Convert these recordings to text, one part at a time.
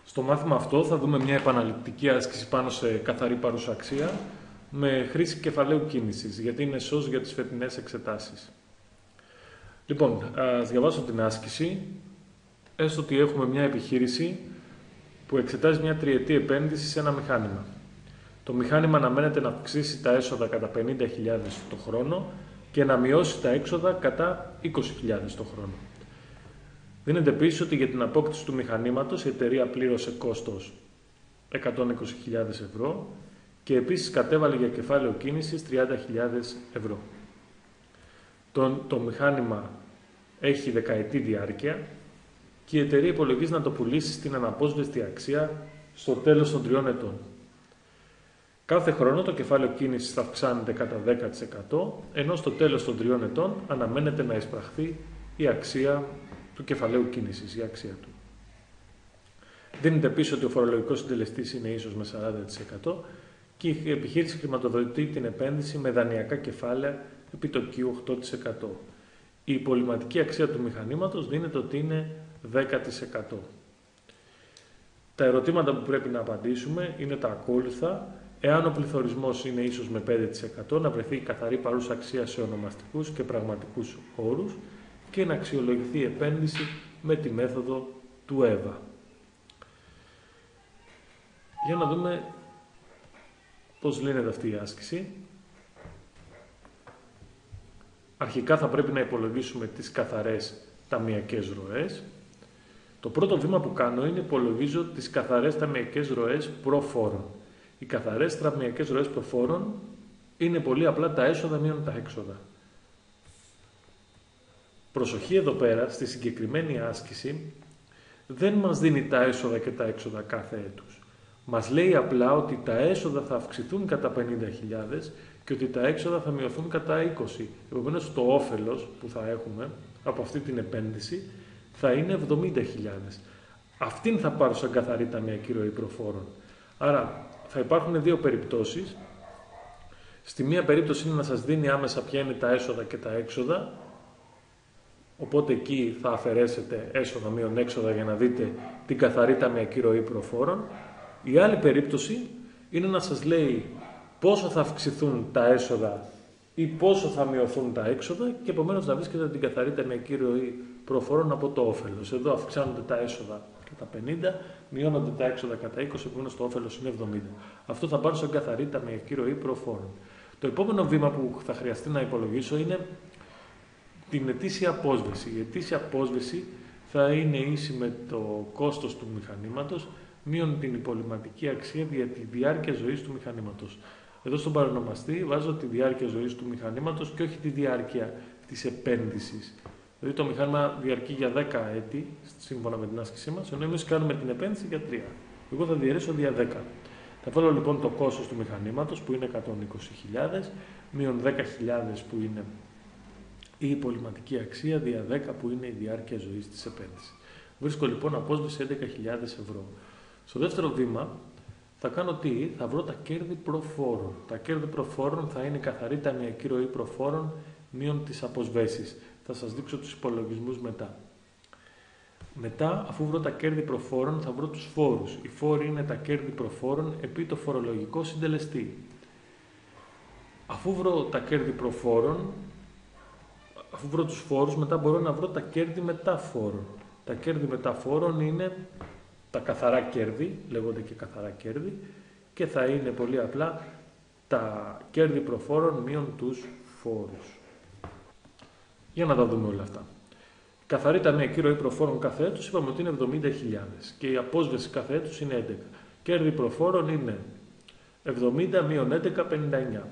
Στο μάθημα αυτό θα δούμε μια επαναληπτική άσκηση πάνω σε καθαρή παρούσα αξία με χρήση κεφαλαίου κίνησης, γιατί είναι σως για τις φετινές εξετάσεις. Λοιπόν, ας διαβάσω την άσκηση. Έστω ότι έχουμε μια επιχείρηση που εξετάζει μια τριετή επένδυση σε ένα μηχάνημα. Το μηχάνημα αναμένεται να αυξήσει τα έσοδα κατά 50.000 το χρόνο και να μειώσει τα έξοδα κατά 20.000 το χρόνο. Δίνεται επίσης ότι για την απόκτηση του μηχανήματος η εταιρεία πλήρωσε κόστος 120.000 ευρώ και επίσης κατέβαλε για κεφάλαιο κίνησης 30.000 ευρώ. Το μηχάνημα έχει δεκαετή διάρκεια και η εταιρεία υπολογίζει να το πουλήσει στην αναπόσβεστη αξία στο τέλος των 3 ετών. Κάθε χρόνο το κεφάλαιο κίνησης θα αυξάνεται κατά 10%, ενώ στο τέλος των 3 ετών αναμένεται να εισπραχθεί η αξία του κεφαλαίου κίνησης, η αξία του. Δίνεται επίσης ότι ο φορολογικός συντελεστής είναι ίσος με 40% και η επιχείρηση χρηματοδοτεί την επένδυση με δανειακά κεφάλαια επιτοκίου 8%. Η υπολειμματική αξία του μηχανήματος δίνεται ότι είναι 10%. Τα ερωτήματα που πρέπει να απαντήσουμε είναι τα ακόλουθα. Εάν ο πληθωρισμός είναι ίσος με 5%, να βρεθεί η καθαρή παρούσα αξία σε ονομαστικούς και πραγματικούς όρους και να αξιολογηθεί η επένδυση με τη μέθοδο του ΕΒΑ. Για να δούμε πώς λύνεται αυτή η άσκηση. Αρχικά θα πρέπει να υπολογίσουμε τις καθαρές ταμειακές ροές. Το πρώτο βήμα που κάνω είναι υπολογίζω τις καθαρές ταμειακές ροές προφόρων. Οι καθαρές ταμειακές ροές προφόρων είναι πολύ απλά τα έσοδα μείον τα έξοδα. Προσοχή εδώ πέρα, στη συγκεκριμένη άσκηση, δεν μας δίνει τα έσοδα και τα έξοδα κάθε έτους. Μας λέει απλά ότι τα έσοδα θα αυξηθούν κατά 50.000 και ότι τα έξοδα θα μειωθούν κατά 20. Επομένως, το όφελος που θα έχουμε από αυτή την επένδυση θα είναι 70.000. Αυτήν θα πάρω σαν καθαρή ταμειακή ροή προφόρων. Άρα, θα υπάρχουν δύο περιπτώσεις. Στη μία περίπτωση είναι να σας δίνει άμεσα ποια είναι τα έσοδα και τα έξοδα. Οπότε εκεί θα αφαιρέσετε έσοδα μείον έξοδα για να δείτε την καθαρή ταμειακή ροή προφόρων. Η άλλη περίπτωση είναι να σας λέει πόσο θα αυξηθούν τα έσοδα ή πόσο θα μειωθούν τα έξοδα και επομένως να βρίσκετε την καθαρή ταμειακή ροή προφόρων από το όφελος. Εδώ αυξάνονται τα έσοδα κατά 50, μειώνονται τα έξοδα κατά 20, επομένως το όφελος είναι 70. Αυτό θα πάρω σαν καθαρή ταμειακή ροή προφόρων. Το επόμενο βήμα που θα χρειαστεί να υπολογίσω είναι την ετήσια απόσβεση. Η ετήσια απόσβεση θα είναι ίση με το κόστος του μηχανήματος μείον την υπολειμματική αξία για τη διάρκεια ζωής του μηχανήματος. Εδώ στον παρονομαστή βάζω τη διάρκεια ζωής του μηχανήματος και όχι τη διάρκεια της επένδυσης. Δηλαδή το μηχάνημα διαρκεί για 10 έτη, σύμφωνα με την άσκησή μας, ενώ εμείς κάνουμε την επένδυση για 3. Εγώ θα διαιρέσω δια 10. Θα βάλω λοιπόν το κόστος του μηχανήματος που είναι 120.000, μείον 10.000 που είναι η υπολειμματική αξία, δια 10 που είναι η διάρκεια ζωής της επένδυσης. Βρίσκω λοιπόν απόσβεση 11.000 ευρώ. Στο δεύτερο βήμα θα κάνω τι, θα βρω τα κέρδη προφόρων. Τα κέρδη προφόρων θα είναι καθαρή ταμειακή ροή προφόρων μείον τις αποσβέσεις. Θα σας δείξω τους υπολογισμούς μετά. Μετά, αφού βρω τα κέρδη προφόρων, θα βρω τους φόρους. Οι φόροι είναι τα κέρδη προφόρων επί το φορολογικό συντελεστή. Αφού βρω τα κέρδη προφόρων, αφού βρω τους φόρους, μετά μπορώ να βρω τα κέρδη μεταφόρων. Τα κέρδη μεταφόρων είναι τα καθαρά κέρδη, λέγονται και καθαρά κέρδη, και θα είναι πολύ απλά τα κέρδη προφόρων μείον τους φόρους. Για να τα δούμε όλα αυτά. Καθαρή ταμειακή ροή προφόρων κάθε έτους είπαμε ότι είναι 70.000 και η απόσβεση κάθε έτους είναι 11. Κέρδη προφόρων είναι 70 μείον 11, 59.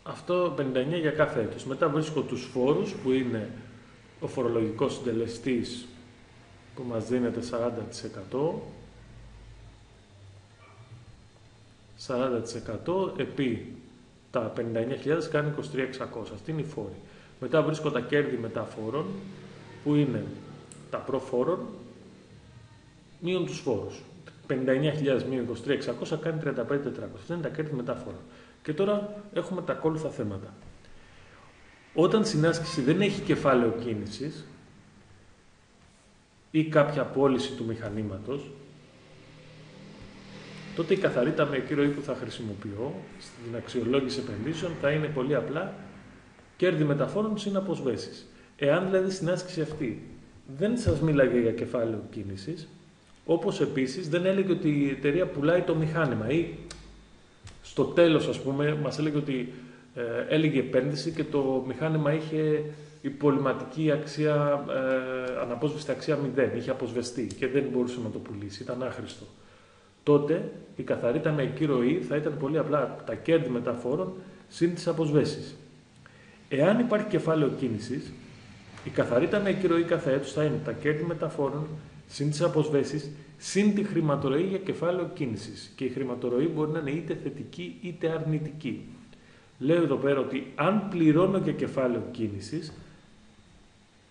Αυτό 59 για κάθε έτος. Μετά βρίσκω τους φόρους που είναι ο φορολογικός συντελεστής που μας δίνεται 40%. 40% επί τα 59.000 κάνει 23.600. Αυτή είναι η φόρη. Μετά βρίσκω τα κέρδη μεταφόρων που είναι τα προφόρων μείον τους φόρους. 59.000 μείον 23.600 κάνει 35.400. Αυτά είναι τα κέρδη μεταφόρων. Και τώρα έχουμε τα ακόλουθα θέματα. Όταν στην άσκηση δεν έχει κεφάλαιο κίνησης, ή κάποια πώληση του μηχανήματος, τότε η καθαρή ταμεακή ροή που θα χρησιμοποιώ στην αξιολόγηση επενδύσεων θα είναι πολύ απλά κέρδη μεταφόρων συν αποσβέσεις. Εάν δηλαδή στην άσκηση αυτή δεν σας μίλαγε για κεφάλαιο κίνησης, όπως επίσης δεν έλεγε ότι η εταιρεία πουλάει το μηχάνημα ή στο τέλος, ας πούμε, μας έλεγε ότι έλεγε επένδυση και το μηχάνημα είχε υπολοιματική αξία, αναπόσβεστη αξία 0, είχε αποσβεστεί και δεν μπορούσε να το πουλήσει, ήταν άχρηστο. Τότε η καθαρή ταμεακή ροή θα ήταν πολύ απλά τα κέρδη μεταφόρων συν τις αποσβέσεις. Εάν υπάρχει κεφάλαιο κίνησης, η καθαρή ταμεακή ροή κάθε έτος θα είναι τα κέρδη μεταφόρων συν τις αποσβέσεις συν τη χρηματορροή για κεφάλαιο κίνησης. Και η χρηματορροή μπορεί να είναι είτε θετική είτε αρνητική. Λέω εδώ πέρα ότι αν πληρώνω για κεφάλαιο κίνησης,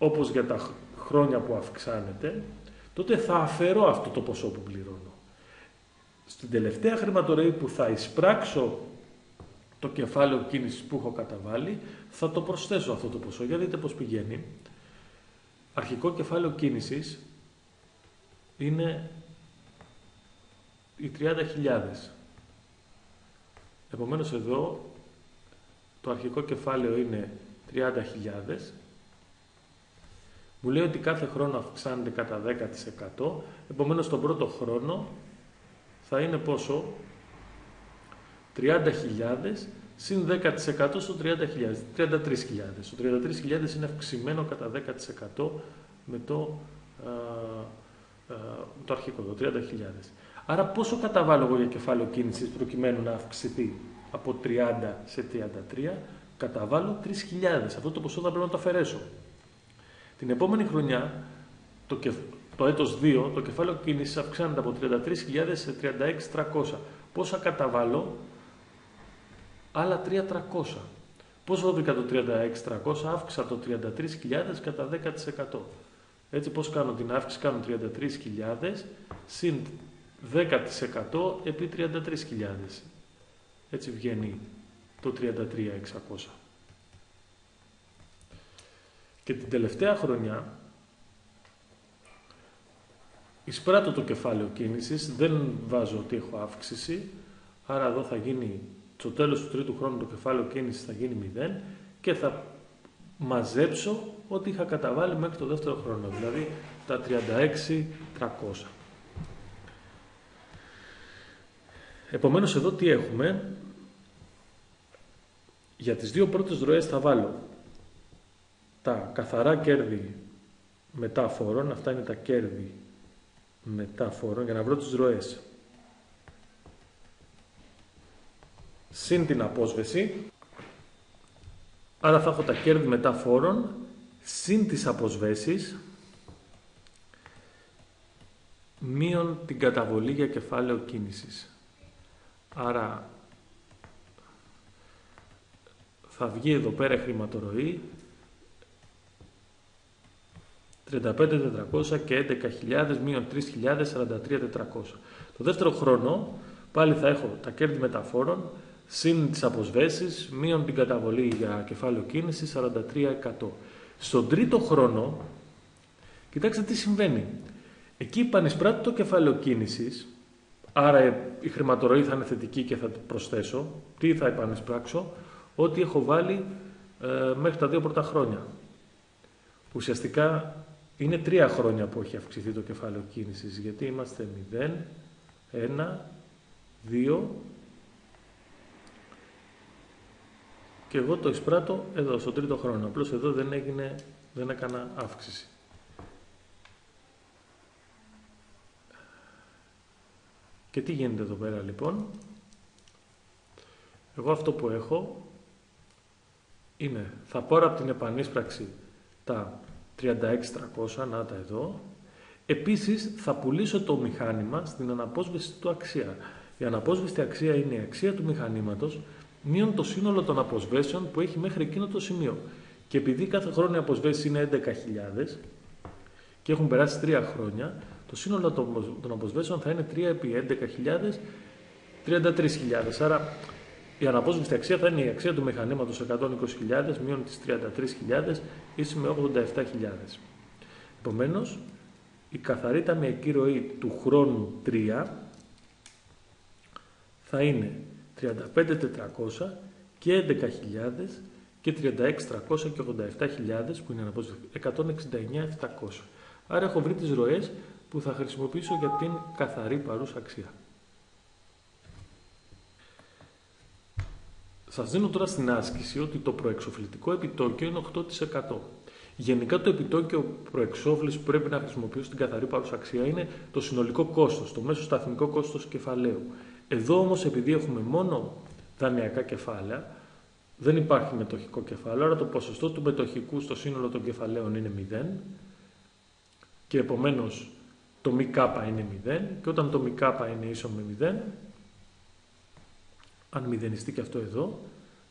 όπως για τα χρόνια που αυξάνεται, τότε θα αφαιρώ αυτό το ποσό που πληρώνω. Στην τελευταία χρηματορροή που θα εισπράξω το κεφάλαιο κίνησης που έχω καταβάλει, θα το προσθέσω αυτό το ποσό. Για δείτε πώς πηγαίνει. Αρχικό κεφάλαιο κίνησης είναι οι 30.000. Επομένως εδώ το αρχικό κεφάλαιο είναι 30.000. Μου λέει ότι κάθε χρόνο αυξάνεται κατά 10%. Επομένως τον πρώτο χρόνο θα είναι πόσο? 30.000 συν 10% στο 30.000. 33.000. Το 33.000 είναι αυξημένο κατά 10% με το αρχικό, το 30.000. Άρα πόσο καταβάλω εγώ για κεφάλαιο κίνησης προκειμένου να αυξηθεί από 30 σε 33? Καταβάλω 3.000. Αυτό το ποσό θα πρέπει να το αφαιρέσω. Την επόμενη χρονιά, το έτος 2, το κεφάλαιο κίνησης αυξάνεται από 33.000 σε 36.300. Πόσα καταβάλω? Άλλα 3.300. Πόσο βρήκα το 36.300? Αύξησα το 33.000 κατά 10%. Έτσι πώς κάνω την αύξηση? Κάνω 33.000 συν 10% επί 33.000. Έτσι βγαίνει το 33.600. Και την τελευταία χρονιά εισπράττω το κεφάλαιο κίνησης, δεν βάζω ότι έχω αύξηση, άρα εδώ θα γίνει, στο τέλος του τρίτου χρόνου το κεφάλαιο κίνησης θα γίνει 0 και θα μαζέψω ό,τι είχα καταβάλει μέχρι το δεύτερο χρόνο, δηλαδή τα 36.300. Επομένως εδώ τι έχουμε? Για τις δύο πρώτες ροές θα βάλω τα καθαρά κέρδη μετά φόρων, αυτά είναι τα κέρδη μετά φόρων, για να βρω τις ροές. Συν την απόσβεση, άρα θα έχω τα κέρδη μετά φόρων, συν τις αποσβέσεις, μείον την καταβολή για κεφάλαιο κίνησης. Άρα θα βγει εδώ πέρα η χρηματορροή 35.400 και 11.000 μείον 3.000, 43.400. Το δεύτερο χρόνο πάλι θα έχω τα κέρδη μεταφόρων συν τις αποσβέσεις μείον την καταβολή για κεφάλαιο κίνησης 43%. Στον τρίτο χρόνο, κοιτάξτε τι συμβαίνει. Εκεί επανεισπράττω το κεφάλαιο κίνησης, άρα η χρηματορροή θα είναι θετική και θα προσθέσω. Τι θα επανεισπράξω? Ό,τι έχω βάλει μέχρι τα δύο πρώτα χρόνια. Ουσιαστικά είναι 3 χρόνια που έχει αυξηθεί το κεφάλαιο κίνησης, γιατί είμαστε 0, 1, 2 και εγώ το εισπράττω εδώ, στον τρίτο χρόνο. Απλώς εδώ δεν έκανα αύξηση. Και τι γίνεται εδώ πέρα λοιπόν? Εγώ αυτό που έχω είναι, θα πάρω από την επανείσπραξη τα 36.300, να τα εδώ. Επίσης θα πουλήσω το μηχάνημα στην αναπόσβεστη του αξία. Η αναπόσβεστη αξία είναι η αξία του μηχανήματος μείον το σύνολο των αποσβέσεων που έχει μέχρι εκείνο το σημείο. Και επειδή κάθε χρόνο οι αποσβέσεις είναι 11.000 και έχουν περάσει 3 χρόνια, το σύνολο των αποσβέσεων θα είναι 3 επί 11.000, 33.000. Άρα η αναπόσβεστη αξία θα είναι η αξία του μηχανήματος 120.000 μείον τις 33.000 ίση με 87.000. Επομένως, η καθαρή ταμιακή ροή του χρόνου 3 θα είναι 35.400 και 11.000 και 36.300 και 87.000 που είναι 169.700. Άρα έχω βρει τις ροές που θα χρησιμοποιήσω για την καθαρή παρούσα αξία. Σας δίνω τώρα στην άσκηση ότι το προεξοφλητικό επιτόκιο είναι 8%. Γενικά το επιτόκιο προεξόφληση που πρέπει να χρησιμοποιήσω στην καθαρή παρούσα αξία είναι το συνολικό κόστος, το μέσο σταθμικό κόστος κεφαλαίου. Εδώ όμως, επειδή έχουμε μόνο δανειακά κεφάλαια, δεν υπάρχει μετοχικό κεφάλαιο, άρα το ποσοστό του μετοχικού στο σύνολο των κεφαλαίων είναι 0 και επομένως το μη κάπα είναι 0 και όταν το μη κάπα είναι ίσο με 0, αν μηδενιστεί και αυτό εδώ,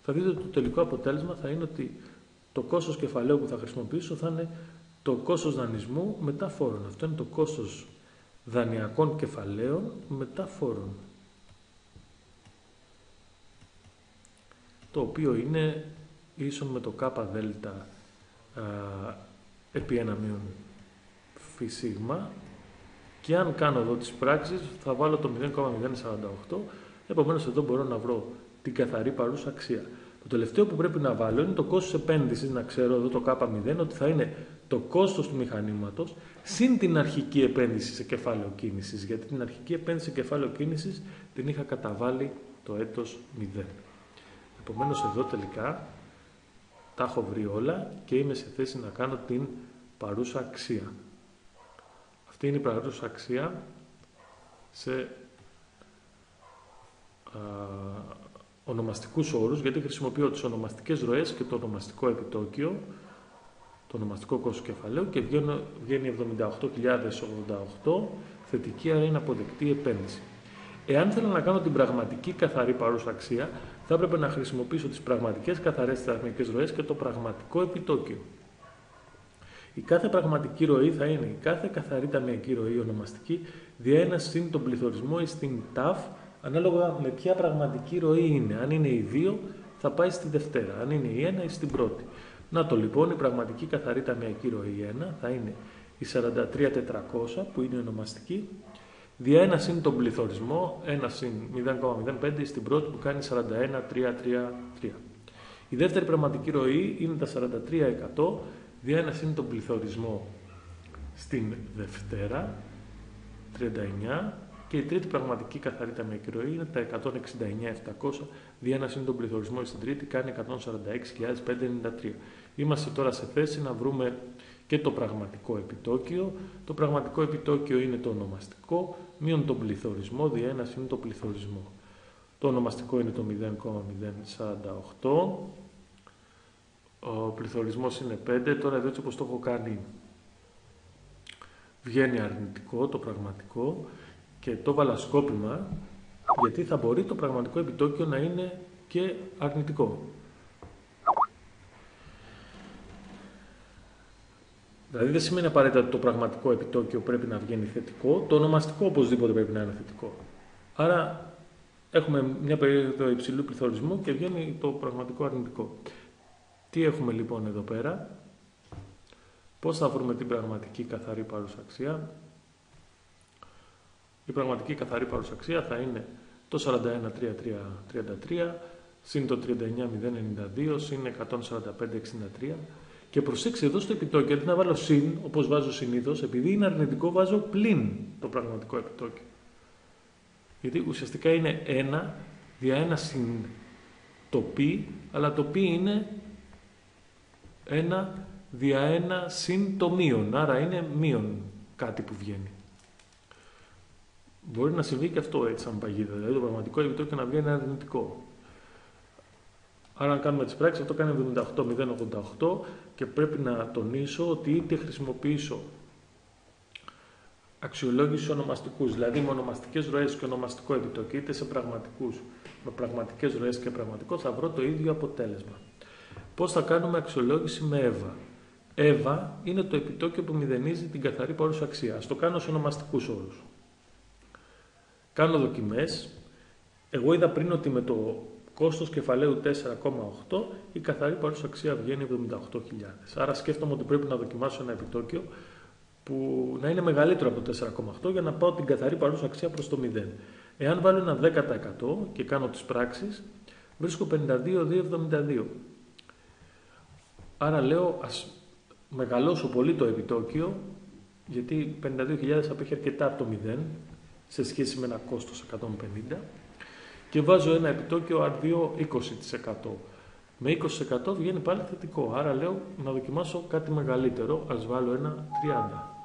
θα δείτε ότι το τελικό αποτέλεσμα θα είναι ότι το κόστος κεφαλαίου που θα χρησιμοποιήσω θα είναι το κόστος δανεισμού μετά φόρων. Αυτό είναι το κόστος δανειακών κεφαλαίων μετά φόρων. Το οποίο είναι ίσον με το ΚΔ επί 1 μείον φι σίγμα και αν κάνω εδώ τις πράξεις θα βάλω το 0,048, επομένως εδώ μπορώ να βρω την καθαρή παρούσα αξία. Το τελευταίο που πρέπει να βάλω είναι το κόστος επένδυσης, να ξέρω εδώ το K0 ότι θα είναι το κόστος του μηχανήματος συν την αρχική επένδυση σε κεφάλαιο κίνησης, γιατί την αρχική επένδυση σε κεφάλαιο κίνησης την είχα καταβάλει το έτος 0. Επομένως εδώ τελικά τα έχω βρει όλα και είμαι σε θέση να κάνω την παρούσα αξία. Αυτή είναι η παρούσα αξία σε ονομαστικούς όρους, γιατί χρησιμοποιώ τις ονομαστικές ροές και το ονομαστικό επιτόκιο, το ονομαστικό κόστος κεφαλαίου και βγαίνει 78.088 θετική, άρα είναι αποδεκτή επένδυση. Εάν θέλω να κάνω την πραγματική καθαρή παρούσα αξία, θα έπρεπε να χρησιμοποιήσω τις πραγματικές καθαρές ταμιακές ροές και το πραγματικό επιτόκιο. Η κάθε πραγματική ροή θα είναι η κάθε καθαρή ταμιακή ροή ονομαστική δια 1 συν τον πληθωρισμό ή στην ΤΑΦ, ανάλογα με ποια πραγματική ροή είναι. Αν είναι η 2 θα πάει στη δευτέρα, αν είναι η 1 ή στην πρώτη. Να το λοιπόν, η πραγματική καθαρή ταμιακή ροή 1 θα είναι η 43.400 που είναι η ονομαστική, δια 1 συν τον πληθωρισμό, 1 συν 0,05 στην πρώτη που κάνει 41.333. Η δεύτερη πραγματική ροή είναι τα 43.100, δια 1 συν τον πληθωρισμό στην δευτέρα, 39. Και η τρίτη πραγματική καθαρή ταμιακή ροή είναι τα 169.700, δια 1 συν τον πληθωρισμό στην τρίτη κάνει 146.593. Είμαστε τώρα σε θέση να βρούμε και το πραγματικό επιτόκιο. Το πραγματικό επιτόκιο είναι το ονομαστικό, μείον τον πληθωρισμό, δια 1 συν τον πληθωρισμό. Το ονομαστικό είναι το 0,048. Ο πληθωρισμός είναι 5. Τώρα εδώ έτσι όπως το έχω κάνει βγαίνει αρνητικό το πραγματικό και το βάλα σκόπιμα γιατί θα μπορεί το πραγματικό επιτόκιο να είναι και αρνητικό. Δηλαδή δεν σημαίνει απαραίτητα ότι το πραγματικό επιτόκιο πρέπει να βγαίνει θετικό, το ονομαστικό οπωσδήποτε πρέπει να είναι θετικό. Άρα έχουμε μια περίοδο υψηλού πληθωρισμού και βγαίνει το πραγματικό αρνητικό. Τι έχουμε λοιπόν εδώ πέρα, πώς θα βρούμε την πραγματική καθαρή παρούσα αξία. Η πραγματική καθαρή παρούσα αξία θα είναι το 41.3333 συν το 39.092 συν 145.63 και προσέξτε εδώ στο επιτόκιο, αντί να βάλω συν, όπως βάζω συνήθως, επειδή είναι αρνητικό βάζω πλην το πραγματικό επιτόκιο. Γιατί ουσιαστικά είναι 1 δια 1 συν το π, αλλά το π είναι 1 δια 1 συν το μείον, άρα είναι μείον κάτι που βγαίνει. Μπορεί να συμβεί και αυτό έτσι σαν παγίδα, δηλαδή το πραγματικό επιτόκιο να βγαίνει αρνητικό. Άρα αν κάνουμε τις πράξεις αυτό κάνει 78.088 και πρέπει να τονίσω ότι είτε χρησιμοποιήσω αξιολόγηση ονομαστικούς, δηλαδή με ονομαστικές ροές και ονομαστικό επιτόκιο, είτε σε πραγματικούς με πραγματικές ροές και πραγματικό, θα βρω το ίδιο αποτέλεσμα. Πώς θα κάνουμε αξιολόγηση με ΕΒΑ. ΕΒΑ είναι το επιτόκιο που μηδενίζει την καθαρή παρούσα αξία. Ας το κάνω σε ονομαστικούς όρους. Κάνω δοκιμές. Εγώ είδα πριν ότι με το κόστος κεφαλαίου 4,8 η καθαρή παρούσα αξία βγαίνει 78.000. Άρα σκέφτομαι ότι πρέπει να δοκιμάσω ένα επιτόκιο που να είναι μεγαλύτερο από το 4,8 για να πάω την καθαρή παρούσα αξία προς το 0. Εάν βάλω ένα 10% και κάνω τις πράξεις, βρίσκω 52,272. Άρα λέω ας μεγαλώσω πολύ το επιτόκιο, γιατί 52.000 απέχει αρκετά από το 0 σε σχέση με ένα κόστος 150, και βάζω ένα επιτόκιο R2 20%. Με 20% βγαίνει πάλι θετικό, άρα λέω να δοκιμάσω κάτι μεγαλύτερο, ας βάλω ένα 30.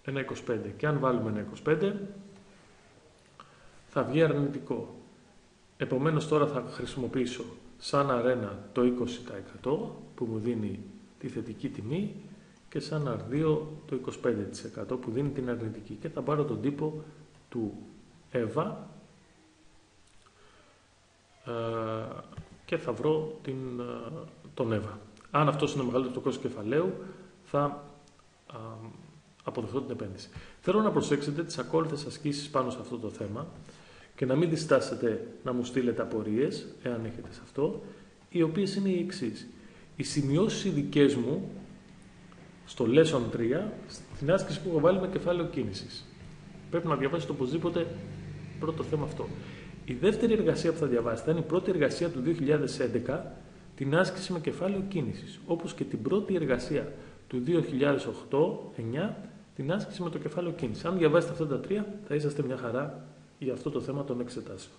Ένα 25, και αν βάλουμε ένα 25 θα βγει αρνητικό. Επομένως τώρα θα χρησιμοποιήσω σαν αρένα το 20% που μου δίνει τη θετική τιμή και σαν R2 το 25% που δίνει την αρνητική, και θα πάρω τον τύπο του EVA και θα βρω τον EVA. Αν αυτός είναι μεγαλύτερο το κόστος κεφαλαίου, θα αποδεχτώ την επένδυση. Θέλω να προσέξετε τις ακόλουθες ασκήσεις πάνω σε αυτό το θέμα και να μην διστάσετε να μου στείλετε απορίες, εάν έχετε σε αυτό, οι οποίες είναι οι εξής. Οι σημειώσεις οι δικές μου στο Lesson 3, στην άσκηση που έχω βάλει με κεφάλαιο κίνησης. Πρέπει να διαβάσετε οπωσδήποτε πρώτο θέμα αυτό. Η δεύτερη εργασία που θα διαβάσετε είναι η πρώτη εργασία του 2011, την άσκηση με κεφάλαιο κίνησης, όπως και την πρώτη εργασία του 2008-9, την άσκηση με το κεφάλαιο κίνησης. Αν διαβάσετε αυτά τα τρία, θα είσαστε μια χαρά για αυτό το θέμα των εξετάσεων.